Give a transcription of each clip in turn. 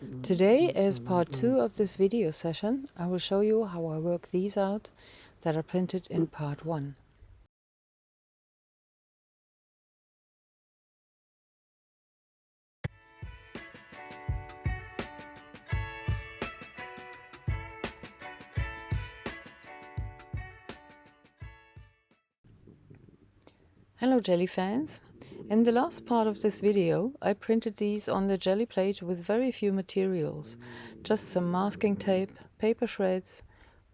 Today, as part 2 of this video session, I will show you how I work these out that are printed in part 1. Hello Jelly fans! In the last part of this video, I printed these on the jelly plate with very few materials, just some masking tape, paper shreds,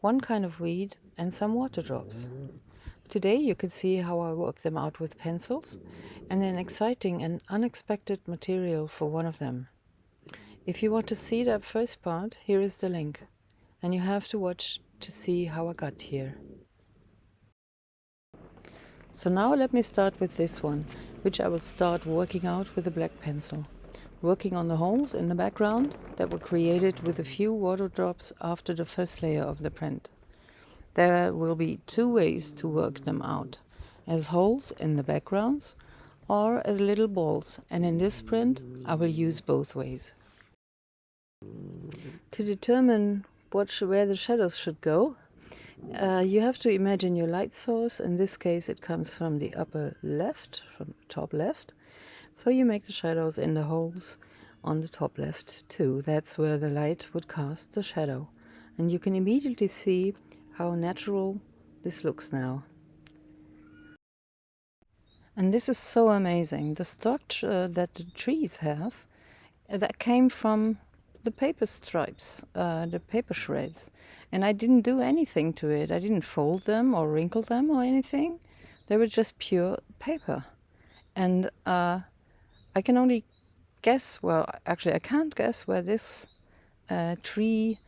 one kind of weed and some water drops. Today you can see how I work them out with pencils and an exciting and unexpected material for one of them. If you want to see that first part, here is the link, and you have to watch to see how I got here. So now let me start with this one, which I will start working out with a black pencil, working on the holes in the background that were created with a few water drops after the first layer of the print. There will be two ways to work them out, as holes in the backgrounds or as little balls, and in this print I will use both ways. To determine where the shadows should go, you have to imagine your light source. In this case it comes from the upper left, from top left. So you make the shadows in the holes on the top left too. That's where the light would cast the shadow. And you can immediately see how natural this looks now. And this is so amazing. The structure that the trees have, that came from the paper stripes, the paper shreds, and I didn't do anything to it. I didn't fold them or wrinkle them or anything. They were just pure paper. And I can only guess, well actually I can't guess where this tree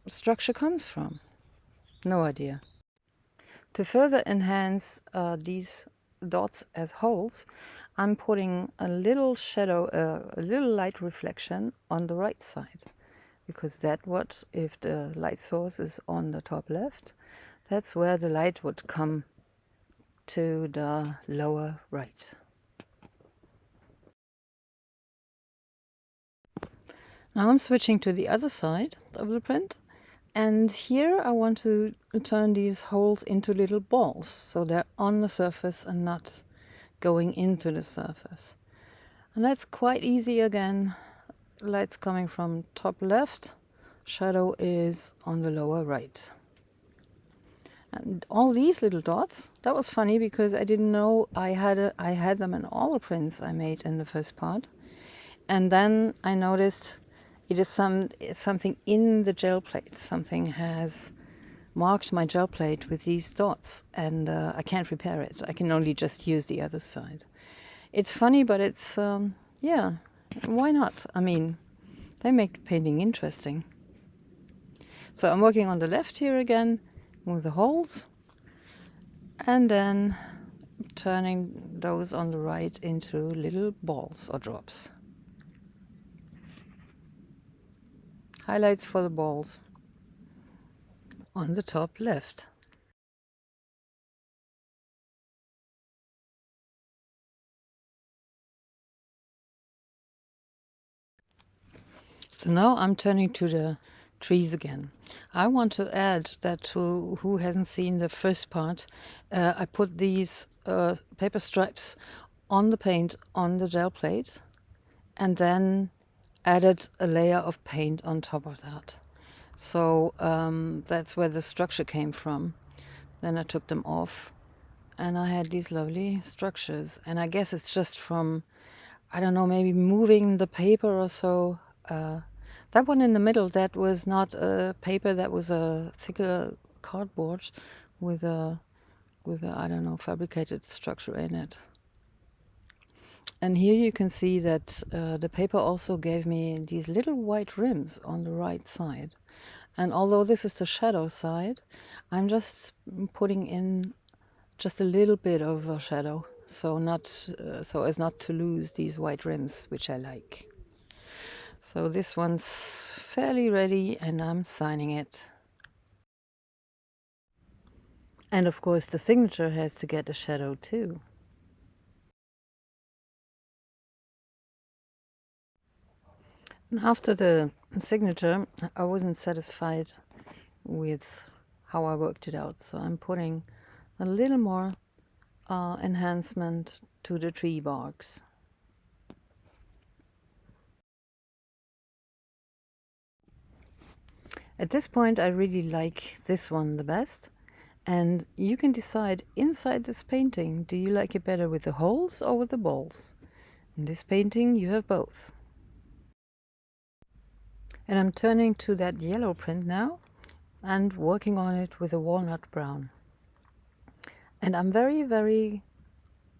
structure comes from. No idea. To further enhance these dots as holes, I'm putting a little shadow, a little light reflection on the right side, because if the light source is on the top left, that's where the light would come to the lower right. Now I'm switching to the other side of the print, and here I want to turn these holes into little balls, so they're on the surface and not going into the surface. And that's quite easy again. Light's coming from top left, shadow is on the lower right. And all these little dots, that was funny because I didn't know I had them in all the prints I made in the first part. And then I noticed it is something in the gel plate. Something has marked my gel plate with these dots, and I can't repair it. I can only just use the other side. It's funny, but it's, yeah, why not? I mean, they make painting interesting. So I'm working on the left here again with the holes, and then turning those on the right into little balls or drops. Highlights for the balls on the top left. So now I'm turning to the trees again. I want to add that to who hasn't seen the first part, I put these paper stripes on the paint on the gel plate and then added a layer of paint on top of that. So that's where the structure came from. Then I took them off and I had these lovely structures, and I guess it's just from, I don't know, maybe moving the paper or so. That one in the middle, that was not a paper, that was a thicker cardboard with a I don't know, fabricated structure in it. And here you can see that the paper also gave me these little white rims on the right side. And although this is the shadow side, I'm just putting in just a little bit of a shadow, so as not to lose these white rims, which I like. So this one's fairly ready and I'm signing it. And of course the signature has to get a shadow too. After the signature, I wasn't satisfied with how I worked it out, so I'm putting a little more enhancement to the tree barks. At this point, I really like this one the best, and you can decide inside this painting, do you like it better with the holes or with the balls? In this painting, you have both. And I'm turning to that yellow print now and working on it with a walnut brown. And I'm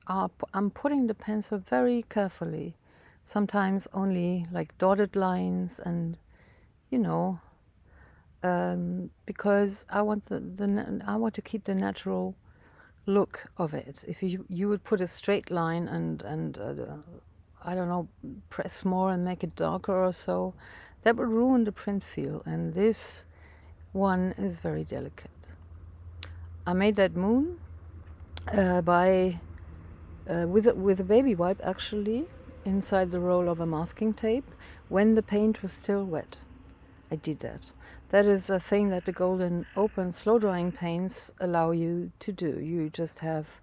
I'm putting the pencil very carefully, sometimes only like dotted lines, and you know, because I want I want to keep the natural look of it. If you would put a straight line and I don't know, press more and make it darker or so, that would ruin the print feel. And this one is very delicate. I made that moon with a baby wipe, actually, inside the roll of a masking tape when the paint was still wet. I did that. That is a thing that the golden open slow drying paints allow you to do. You just have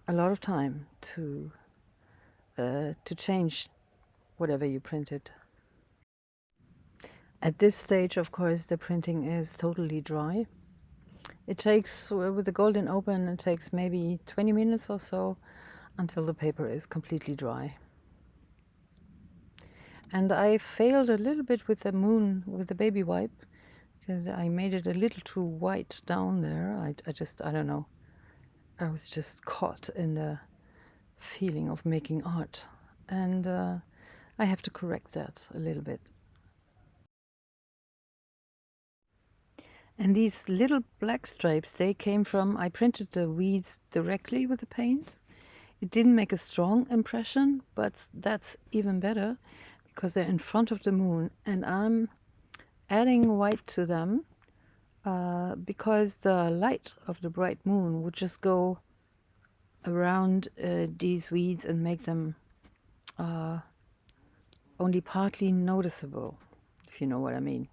a lot of time to change whatever you printed. At this stage, of course, the printing is totally dry. It takes, with the golden open, it takes maybe 20 minutes or so until the paper is completely dry. And I failed a little bit with the moon, with the baby wipe, because I made it a little too white down there. I don't know. I was just caught in the feeling of making art. And I have to correct that a little bit. And these little black stripes, they came from, I printed the weeds directly with the paint. It didn't make a strong impression, but that's even better because they're in front of the moon, and I'm adding white to them because the light of the bright moon would just go around these weeds and make them only partly noticeable, if you know what I mean.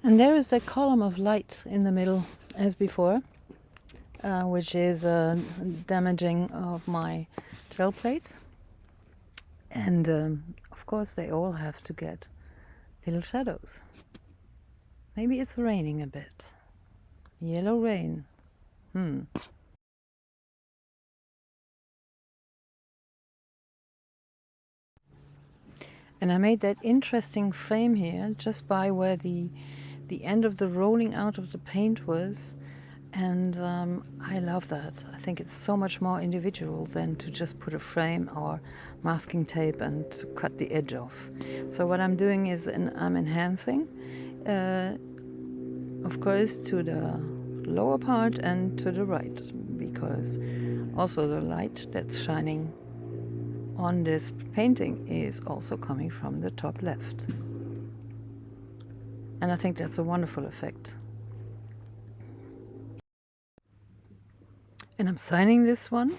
And there is that column of light in the middle as before, which is damaging of my gel plate. And of course they all have to get little shadows. Maybe it's raining a bit. Yellow rain. And I made that interesting frame here just by where the end of the rolling out of the paint was, and I love that. I think it's so much more individual than to just put a frame or masking tape and to cut the edge off. So what I'm doing is I'm enhancing, of course, to the lower part and to the right, because also the light that's shining on this painting is also coming from the top left. And I think that's a wonderful effect. And I'm signing this one,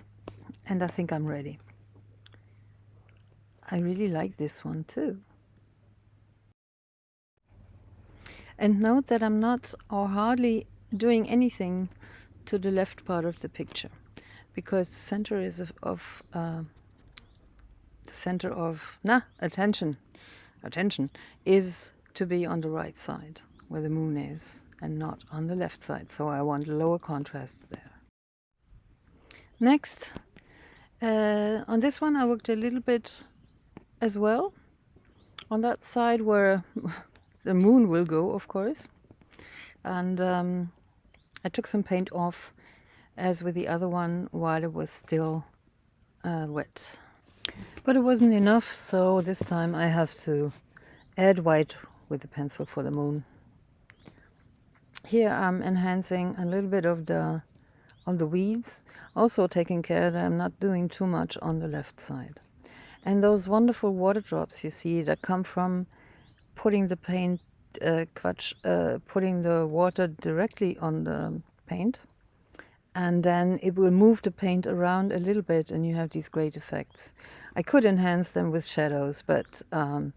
and I think I'm ready. I really like this one too. And note that I'm not or hardly doing anything to the left part of the picture, because the center is attention is to be on the right side where the moon is and not on the left side. So I want lower contrast there. Next, on this one I worked a little bit as well on that side where the moon will go, of course, and I took some paint off as with the other one while it was still wet. But it wasn't enough, so this time I have to add white with the pencil for the moon. Here I'm enhancing a little bit of the weeds, also taking care that I'm not doing too much on the left side. And those wonderful water drops you see that come from putting the paint, putting the water directly on the paint, and then it will move the paint around a little bit and you have these great effects. I could enhance them with shadows, but no,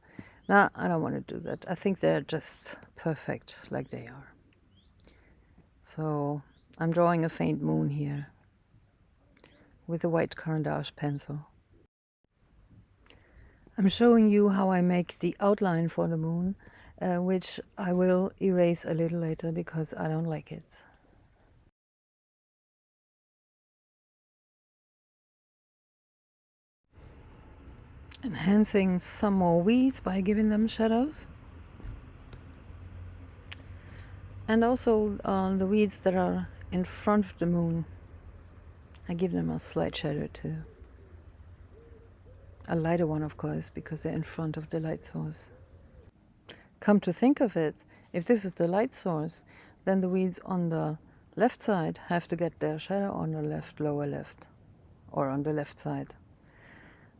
I don't want to do that. I think they're just perfect like they are. So I'm drawing a faint moon here with a white Caran-d'Ache pencil. I'm showing you how I make the outline for the moon, which I will erase a little later because I don't like it. Enhancing some more weeds by giving them shadows. And also the weeds that are in front of the moon, I give them a slight shadow too. A lighter one, of course, because they're in front of the light source. Come to think of it, if this is the light source, then the weeds on the left side have to get their shadow on the left, lower left, or on the left side.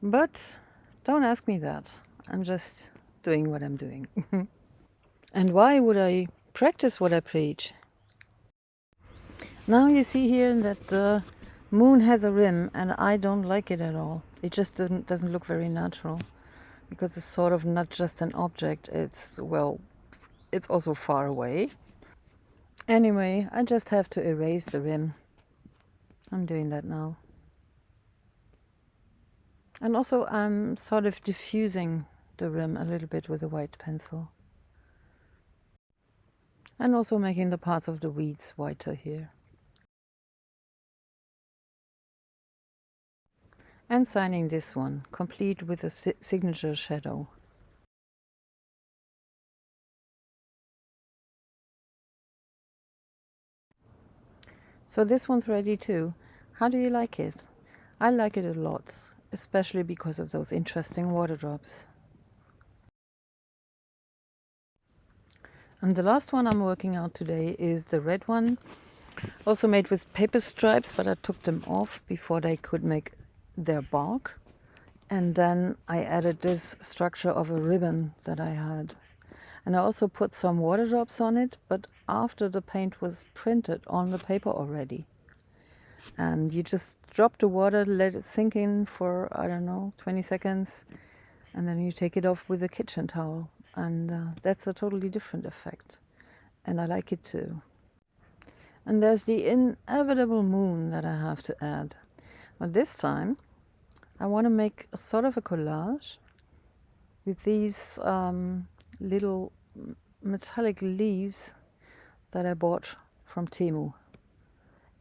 But don't ask me that. I'm just doing what I'm doing. And why would I practice what I preach? Now you see here that the moon has a rim, and I don't like it at all. It just doesn't look very natural, because it's sort of not just an object, it's, well, it's also far away. Anyway, I just have to erase the rim. I'm doing that now. And also I'm sort of diffusing the rim a little bit with a white pencil. And also making the parts of the weeds whiter here. And signing this one, complete with a signature shadow. So this one's ready too. How do you like it? I like it a lot, especially because of those interesting water drops. And the last one I'm working out today is the red one, also made with paper stripes, but I took them off before they could make their bark. And then I added this structure of a ribbon that I had. And I also put some water drops on it, but after the paint was printed on the paper already. And you just drop the water, let it sink in for, I don't know, 20 seconds, and then you take it off with a kitchen towel. And that's a totally different effect. And I like it too. And there's the inevitable moon that I have to add. But this time, I want to make a sort of a collage with these little metallic leaves that I bought from Temu.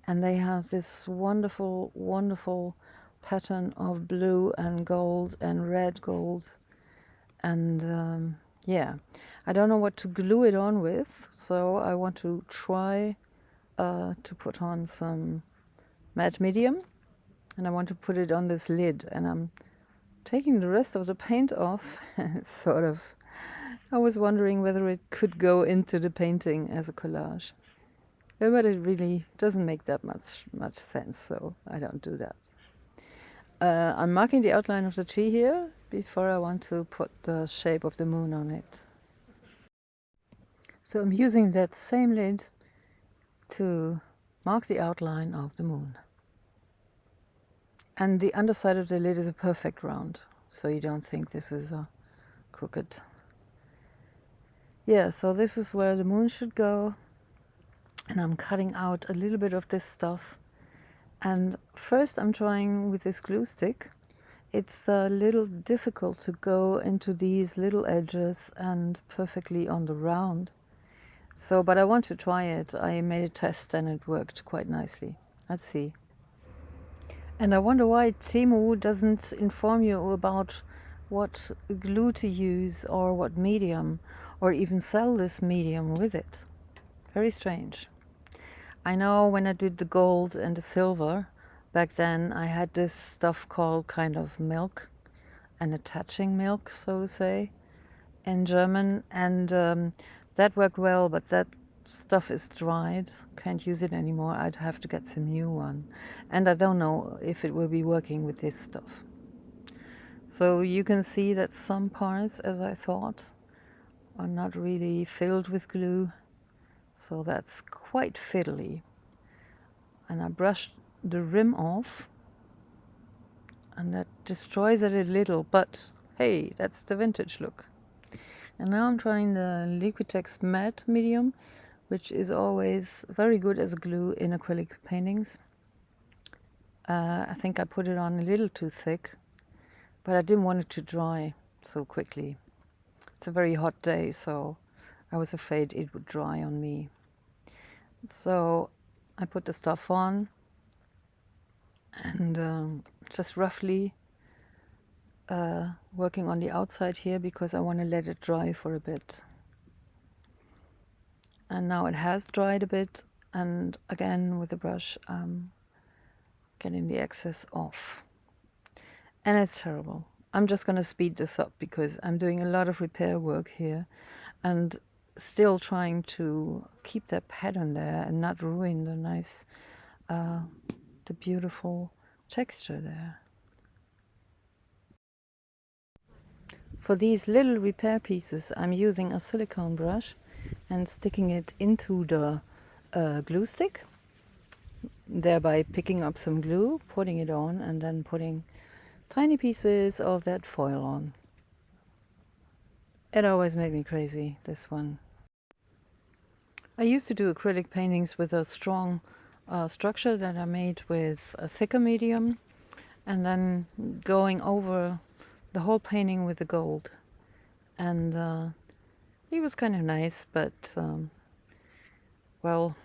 And they have this wonderful, wonderful pattern of blue and gold and red gold. And yeah, I don't know what to glue it on with, so I want to try to put on some matte medium, and I want to put it on this lid, and I'm taking the rest of the paint off. It's sort of, I was wondering whether it could go into the painting as a collage, but it really doesn't make that much sense, so I don't do that. I'm marking the outline of the tree here before I want to put the shape of the moon on it. So I'm using that same lid to mark the outline of the moon. And the underside of the lid is a perfect round, so you don't think this is a crooked. Yeah, so this is where the moon should go. And I'm cutting out a little bit of this stuff. And first I'm trying with this glue stick. It's a little difficult to go into these little edges and perfectly on the round. So, but I want to try it. I made a test and it worked quite nicely. Let's see. And I wonder why Temu doesn't inform you about what glue to use or what medium, or even sell this medium with it. Very strange. I know when I did the gold and the silver, back then I had this stuff called kind of milk, an attaching milk, so to say, in German, and that worked well, but that stuff is dried, can't use it anymore. I'd have to get some new one, and I don't know if it will be working with this stuff. So you can see that some parts, as I thought, are not really filled with glue, so that's quite fiddly. and I brushed the rim off, and that destroys it a little, but hey, that's the vintage look. And now I'm trying the Liquitex matte medium, which is always very good as glue in acrylic paintings. I think I put it on a little too thick, but I didn't want it to dry so quickly. It's a very hot day, so I was afraid it would dry on me. So I put the stuff on and just roughly working on the outside here because I want to let it dry for a bit. And now it has dried a bit, and again with the brush I'm getting the excess off. And it's terrible. I'm just going to speed this up because I'm doing a lot of repair work here and still trying to keep that pattern there and not ruin the nice, the beautiful texture there. For these little repair pieces, I'm using a silicone brush and sticking it into the glue stick, thereby picking up some glue, putting it on, and then putting tiny pieces of that foil on. It always made me crazy, this one. I used to do acrylic paintings with a strong structure that I made with a thicker medium, and then going over the whole painting with the gold. And it was kind of nice, but well,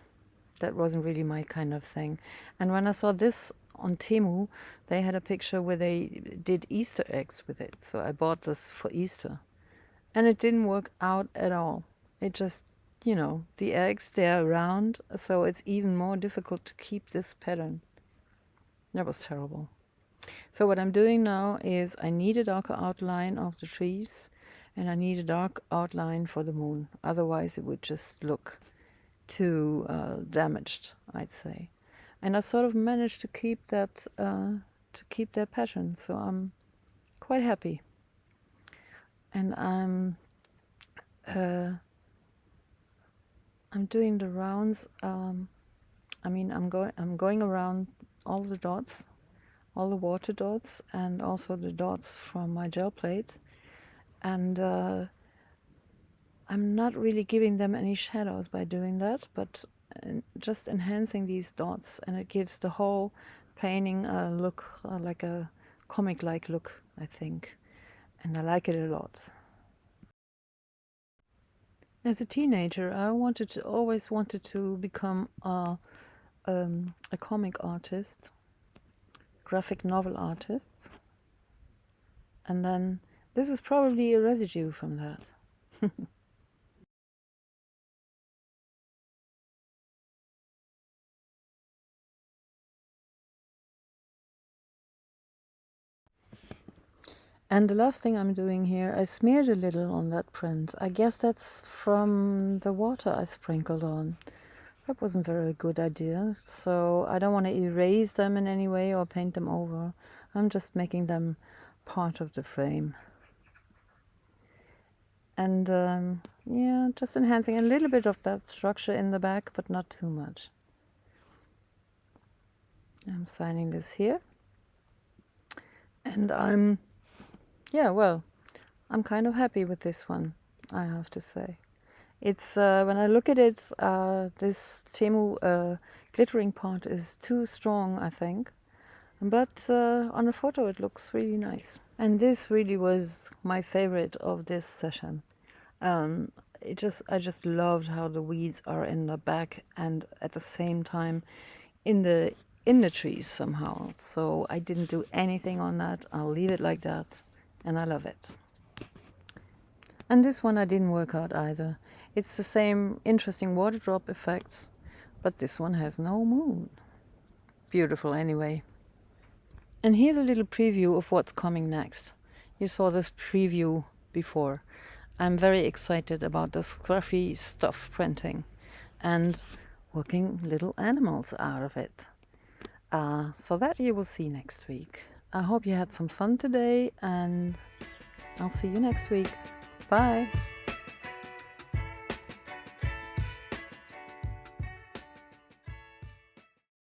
that wasn't really my kind of thing. And when I saw this on Temu, they had a picture where they did Easter eggs with it. So I bought this for Easter. And it didn't work out at all. It just, you know, the eggs, they're round, so it's even more difficult to keep this pattern. That was terrible. So what I'm doing now is I need a darker outline of the trees, and I need a dark outline for the moon. Otherwise it would just look too damaged, I'd say. And I sort of managed to keep that pattern, so I'm quite happy. And I'm doing the rounds. I mean, I'm going around all the dots, all the water dots, and also the dots from my gel plate. And I'm not really giving them any shadows by doing that, but just enhancing these dots, and it gives the whole painting a look like a comic-like look, I think. And I like it a lot. As a teenager, I always wanted to become a comic artist, graphic novel artist, and then this is probably a residue from that. And the last thing I'm doing here, I smeared a little on that print. I guess that's from the water I sprinkled on. That wasn't a very good idea, so I don't want to erase them in any way or paint them over. I'm just making them part of the frame. And yeah, just enhancing a little bit of that structure in the back, but not too much. I'm signing this here. And yeah, well, I'm kind of happy with this one, I have to say. It's when I look at it, this Temu glittering part is too strong, I think. But on a photo it looks really nice. And this really was my favorite of this session. I just loved how the weeds are in the back and at the same time in the trees somehow. So I didn't do anything on that. I'll leave it like that, and I love it. And this one I didn't work out either. It's the same interesting water drop effects, but this one has no moon. Beautiful anyway. And here's a little preview of what's coming next. You saw this preview before. I'm very excited about the scruffy stuff printing and working little animals out of it. So that you will see next week. I hope you had some fun today, and I'll see you next week. Bye!